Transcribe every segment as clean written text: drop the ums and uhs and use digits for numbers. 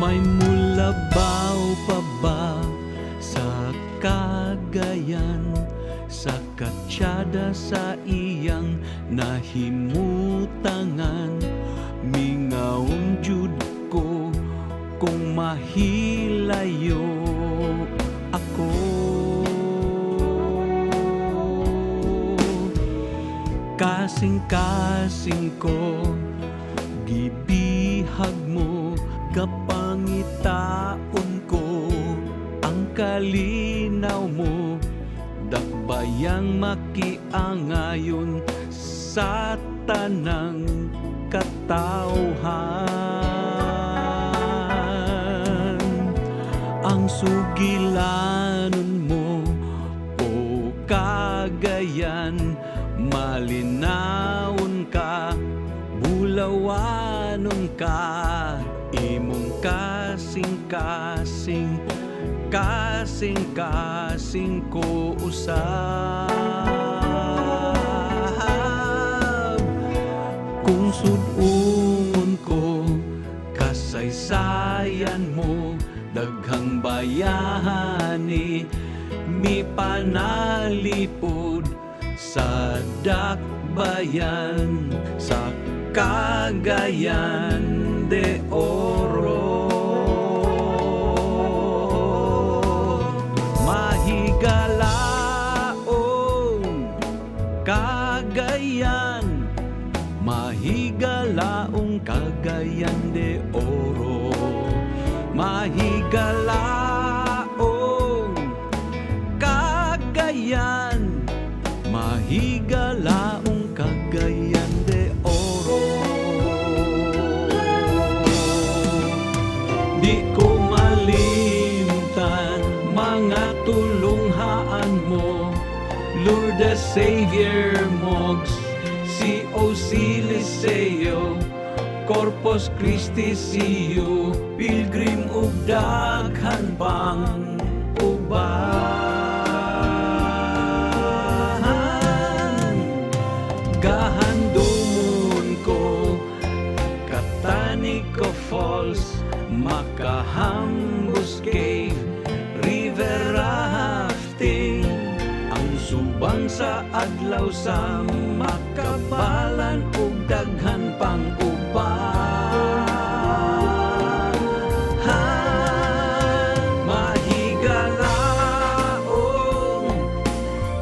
May mulabaw pa ba sa Cagayan, sa Katsada sa iyang nahimutangan? Mingaon jud ko kung mahilayo ako. Kasing-kasing ko gibihag mo, kapangitaon ko ang kalinaw mo, dakbayang makiangayon sa tanang katawhan. Ang sugilanon mo, o Cagayan, malinawon ka, bulawanon ka, imong kasing-kasing, kasing-kasing ko usab. Kung sudungon ko kasaysayan mo, daghang bayani mi panalipod sa dakbayan, sa Cagayan de Oro. Mahigalaong Cagayan, mahigalaong Cagayan de Oro. Mahigalaong Cagayan, mahigalaong Cagayan de Oro. Di ko malimtan mga tulunghaan mo, Lourdes Savior Mogs, C.O.C. Liceo, Corpus Christi CU, Pilgrim ug daghan pang uban. Gahandumon ko Catanico Falls, Macahambus Cave, river rafting, ang subang sa adlaw sa Makabalan ug daghan pang uban. Mahigalaong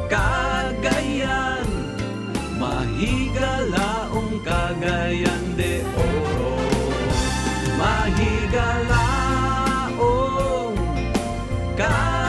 Cagayan, mahigalaong Cagayan de Oro. Mahigalaong Cagayan.